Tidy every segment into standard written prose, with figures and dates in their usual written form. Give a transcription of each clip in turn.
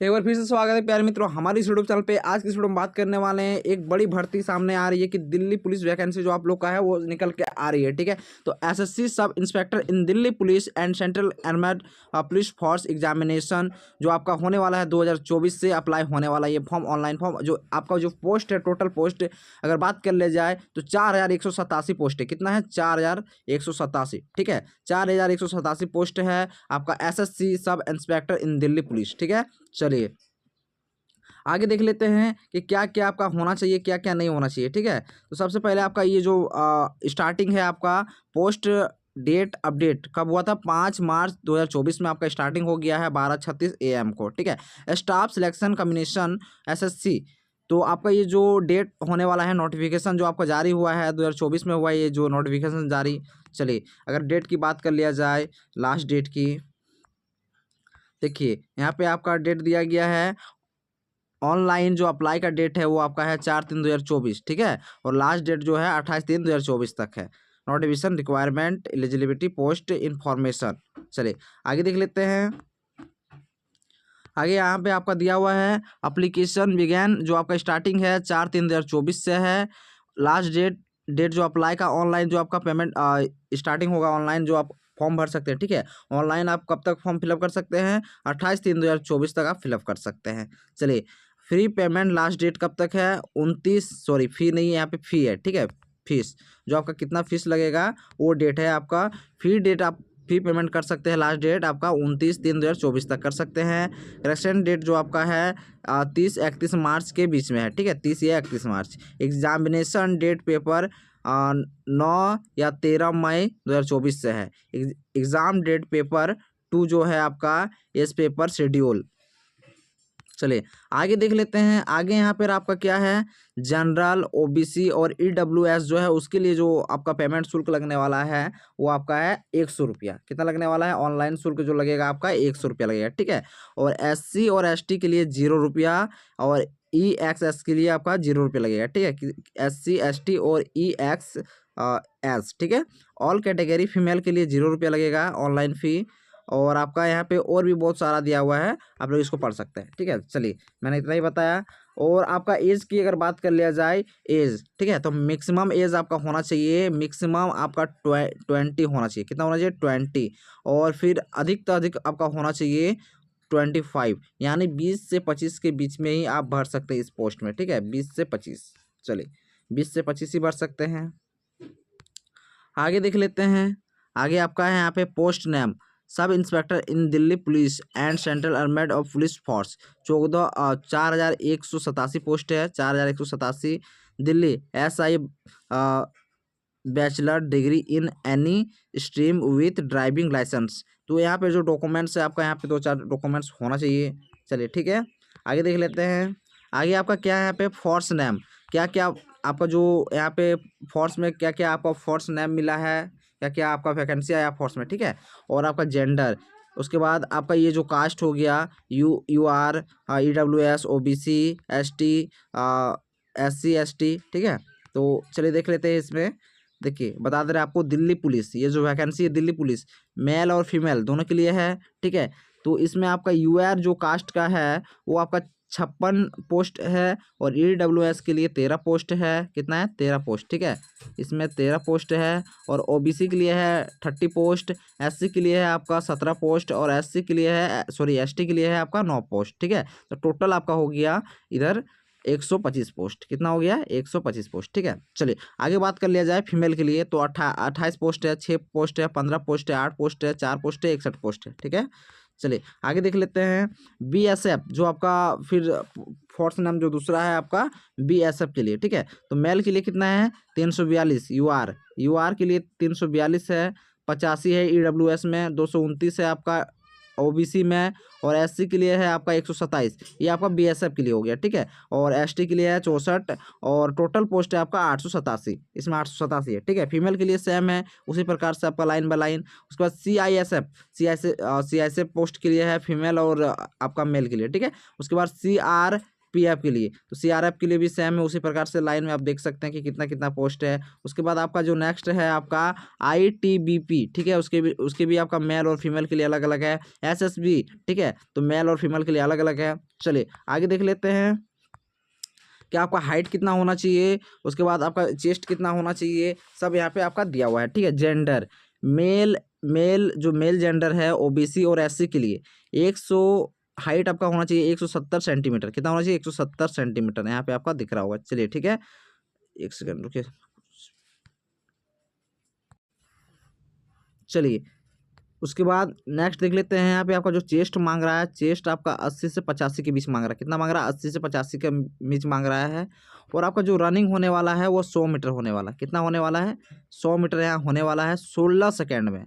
एक बार फिर से स्वागत है प्यारे मित्रों हमारी इस यूट्यूब चैनल पे। आज की इस वीडियो में बात करने वाले हैं, एक बड़ी भर्ती सामने आ रही है कि दिल्ली पुलिस वैकेंसी जो आप लोग का है वो निकल के आ रही है। ठीक है, तो एसएससी सब inspector in Delhi police and central armed police force examination जो आपका होने वाला है 2024 से अप्लाई होने वाला है। ये फॉर्म ऑनलाइन फॉर्म जो आपका जो पोस्ट है, टोटल पोस्ट अगर बात कर ले जाए तो 4187 पोस्ट है। कितना है? 4187। ठीक है, 4187 पोस्ट है आपका एसएससी सब इंस्पेक्टर इन दिल्ली पुलिस। ठीक है, चलिए आगे देख लेते हैं कि क्या क्या आपका होना चाहिए, क्या क्या नहीं होना चाहिए। ठीक है, तो सबसे पहले आपका ये जो स्टार्टिंग है आपका पोस्ट डेट अपडेट कब हुआ था? 5 मार्च 2024 में आपका स्टार्टिंग हो गया है 12:36 AM को। ठीक है, स्टाफ सिलेक्शन कमीशन एसएससी, तो आपका ये जो डेट होने वाला है, नोटिफिकेशन जो आपका जारी हुआ है 2024 में हुआ है ये जो नोटिफिकेशन जारी। चलिए अगर डेट की बात कर लिया जाए, लास्ट डेट की देखिए यहाँ पे आपका डेट दिया गया है। ऑनलाइन जो अप्लाई का डेट है वो आपका है 4/3/2024। ठीक है, और लास्ट डेट जो है 28/3/2024 तक है। Notification requirement eligibility post information. चलिए आगे देख लेते हैं। आगे यहाँ पे आपका दिया हुआ है अप्लीकेशन बिगैन, जो आपका स्टार्टिंग है 4/3/2024 से है। लास्ट डेट जो अप्लाई का ऑनलाइन जो आपका पेमेंट स्टार्टिंग होगा ऑनलाइन जो आप फॉर्म भर सकते हैं। ठीक है, ऑनलाइन आप कब तक फॉर्म फिलअप कर सकते हैं? 28/3/2024 तक आप फिलअप कर सकते हैं। चलिए फ्री पेमेंट लास्ट डेट कब तक है? 29, सॉरी फी नहीं है यहाँ पे, फी है। ठीक है, फीस जो आपका कितना फीस लगेगा वो डेट है आपका। फी डेट आप फी पेमेंट कर सकते हैं, लास्ट डेट आपका 29/3/2024 तक कर सकते हैं। करेक्शन डेट जो आपका है 30-31 मार्च के बीच में है। ठीक है, 30 या 31 मार्च। एग्जामिनेशन डेट पेपर 9 या 13 मई 2024 से है। एग्ज़ाम डेट पेपर 2 जो है आपका इस पेपर शेड्यूल। चलिए आगे देख लेते हैं। आगे यहाँ पर आपका क्या है, जनरल ओबीसी और ईडब्ल्यूएस जो है उसके लिए जो आपका पेमेंट शुल्क लगने वाला है वो आपका है 100 रुपया। कितना लगने वाला है? ऑनलाइन शुल्क जो लगेगा आपका 100 रुपया लगेगा। ठीक है, और एससी और एसटी के लिए 0 रुपया और ईएक्सएस के लिए आपका 0 रुपया लगेगा। ठीक है, एससी एसटी और ईएक्स एस। ठीक है, ऑल कैटेगरी फीमेल के लिए 0 रुपया लगेगा ऑनलाइन फ़ी। और आपका यहाँ पे और भी बहुत सारा दिया हुआ है, आप लोग इसको पढ़ सकते हैं। ठीक है, चलिए मैंने इतना ही बताया। और आपका एज की अगर बात कर लिया जाए, एज ठीक है, तो मैक्सिमम एज आपका होना चाहिए, मैक्सिमम आपका 20 होना चाहिए। कितना होना चाहिए? 20। और फिर अधिक से अधिक आपका होना चाहिए 25, यानी 20 से 25 के बीच में ही आप भर सकते हैं इस पोस्ट में। ठीक है, 20 से 25। चलिए 20 से 25 ही भर सकते हैं। आगे देख लेते हैं। आगे आपका है यहाँ पे post name sub inspector in Delhi police and central armed of police force 4187 post है। 4187 Delhi SI bachelor degree in any stream with driving licence. तो यहाँ पे जो डॉक्यूमेंट्स है आपका, यहाँ पे 2-4 डॉक्यूमेंट्स होना चाहिए। चलिए ठीक है, आगे देख लेते हैं। आगे आपका क्या है यहाँ पे फोर्स नेम, क्या क्या आपका जो यहाँ पे फोर्स में क्या क्या आपका फोर्स नेम मिला है, क्या क्या आपका वैकेंसी आया फोर्स में। ठीक है, और आपका जेंडर, उसके बाद आपका ये जो कास्ट हो गया UR EWS OBC ST SC ST। ठीक है, तो चलिए देख लेते हैं। इसमें देखिए बता दे रहे आपको दिल्ली पुलिस, ये जो वैकेंसी है दिल्ली पुलिस मेल और फीमेल दोनों के लिए है। ठीक है, तो इसमें आपका UR जो कास्ट का है वो आपका 56 पोस्ट है और EWS के लिए 13 पोस्ट है। कितना है? 13 पोस्ट। ठीक है, इसमें 13 पोस्ट है। और OBC के लिए है 30 पोस्ट, SC के लिए है आपका 17 पोस्ट और SC के लिए है ST के लिए है आपका 9 पोस्ट। ठीक है, तो टोटल आपका हो गया इधर 125 पोस्ट। कितना हो गया? 125 पोस्ट। ठीक है, चलिए आगे बात कर लिया जाए फीमेल के लिए, तो 28 पोस्ट है, 6 पोस्ट है, 15 पोस्ट है, 8 पोस्ट है, 4 पोस्ट है, 61 पोस्ट है। ठीक है, चलिए आगे देख लेते हैं। BSF जो आपका फिर फोर्स नाम जो दूसरा है आपका BSF के लिए। ठीक है, तो मेल के लिए कितना है? 342। UR के लिए 342 है, 85 है EWS में, 229 है आपका OBC में, और SC के लिए है आपका 127। ये आपका BSF के लिए हो गया। ठीक है, और ST के लिए है 64 और टोटल पोस्ट है आपका 887। इसमें 887 है। ठीक है, फीमेल के लिए सेम है उसी प्रकार से आपका लाइन बाय लाइन। उसके बाद CISF पोस्ट के लिए है फीमेल और आपका मेल के लिए। ठीक है, उसके बाद पीएफ के लिए, तो सीआरएफ के लिए भी सेम है, उसी प्रकार से लाइन में आप देख सकते हैं कि कितना कितना पोस्ट है। उसके बाद आपका जो नेक्स्ट है आपका आईटीबीपी, ठीक है, उसके भी आपका मेल और फीमेल के लिए अलग अलग है। एसएसबी, ठीक है, तो मेल और फीमेल के लिए अलग अलग है। चलिए आगे देख लेते हैं कि आपका हाइट कितना होना चाहिए, उसके बाद आपका चेस्ट कितना होना चाहिए, सब यहाँ पे आपका दिया हुआ है। ठीक है, जेंडर मेल मेल जो मेल जेंडर है ओबीसी और एससी के लिए 100 हाइट आपका होना चाहिए 170 सेंटीमीटर। कितना होना चाहिए? 170 सेंटीमीटर, यहाँ पे आपका दिख रहा होगा। चलिए ठीक है, एक सेकंड रुकिए। चलिए उसके बाद नेक्स्ट देख लेते हैं। यहाँ पे आपका जो चेस्ट मांग रहा है, चेस्ट आपका 80 से 85 के बीच मांग रहा है। कितना मांग रहा है? 80 से 85 के बीच मांग रहा है। और आपका जो रनिंग होने वाला है वो 100 मीटर होने वाला है। कितना होने वाला है? 100 मीटर यहाँ होने वाला है 16 सेकेंड में।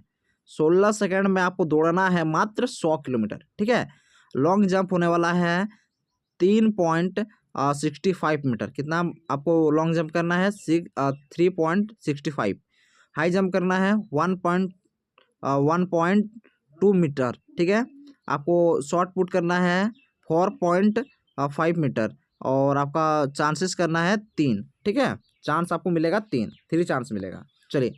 16 सेकेंड में आपको दौड़ना है मात्र 100 किलोमीटर। ठीक है, लॉन्ग जंप होने वाला है 3.65 मीटर। कितना आपको लॉन्ग जंप करना है? 3.65। हाई जंप करना है 1.2 मीटर। ठीक है, आपको शॉर्ट पुट करना है 4.5 मीटर, और आपका चांसेस करना है 3। ठीक है, चांस आपको मिलेगा 3 चांस मिलेगा। चलिए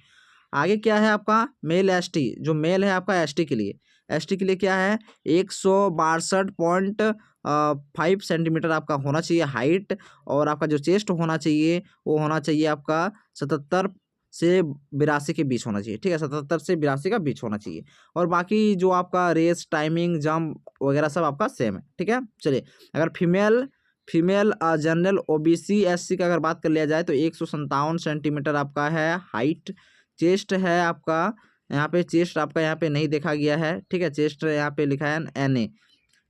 आगे क्या है आपका मेल एसटी, जो मेल है आपका एसटी के लिए, एसटी के लिए क्या है 162.5 सेंटीमीटर आपका होना चाहिए हाइट, और आपका जो चेस्ट होना चाहिए वो होना चाहिए आपका 77 से 82 के बीच होना चाहिए। ठीक है, 77 से 82 का बीच होना चाहिए। और बाकी जो आपका रेस टाइमिंग जंप वगैरह सब आपका सेम है। ठीक है, चलिए अगर फीमेल जनरल ओबीसी एससी का अगर बात कर लिया जाए तो 157 सेंटीमीटर आपका है हाइट। चेस्ट है आपका यहाँ पे, चेस्ट आपका यहाँ पे नहीं देखा गया है। ठीक है, चेस्ट यहाँ पे लिखा है NA।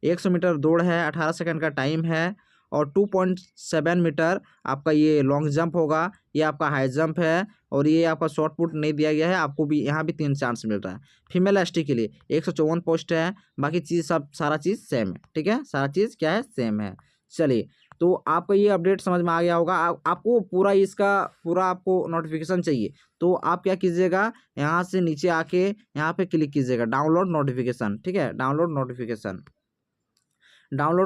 100 मीटर दौड़ है, 18 सेकंड का टाइम है, और 2.7 मीटर आपका ये लॉन्ग जंप होगा। ये आपका हाई जंप है, और ये आपका शॉर्ट पुट नहीं दिया गया है। आपको भी यहाँ भी 3 चांस मिल रहा है। फीमेल एसटी के लिए 154 पोस्ट है। बाकी चीज़ सब सारा चीज़ सेम है। ठीक है, सारा चीज़ क्या है? सेम है। चलिए तो आपको ये अपडेट समझ में आ गया होगा। आपको पूरा इसका पूरा आपको नोटिफिकेशन चाहिए तो आप क्या कीजिएगा, यहाँ से नीचे आके यहाँ पे क्लिक कीजिएगा डाउनलोड नोटिफिकेशन। ठीक है, डाउनलोड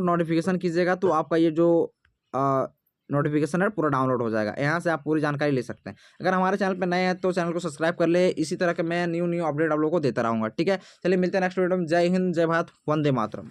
नोटिफिकेशन कीजिएगा तो आपका ये जो नोटिफिकेशन है पूरा डाउनलोड हो जाएगा। यहाँ से आप पूरी जानकारी ले सकते हैं। अगर हमारे चैनल पर नए हैं तो चैनल को सब्सक्राइब कर ले, इसी तरह के मैं न्यू अपडेट आप लोगों को देता रहूँगा। ठीक है, चलिए मिलते हैं नेक्स्ट वीडियो में। जय हिंद, जय भारत, वंदे मातरम।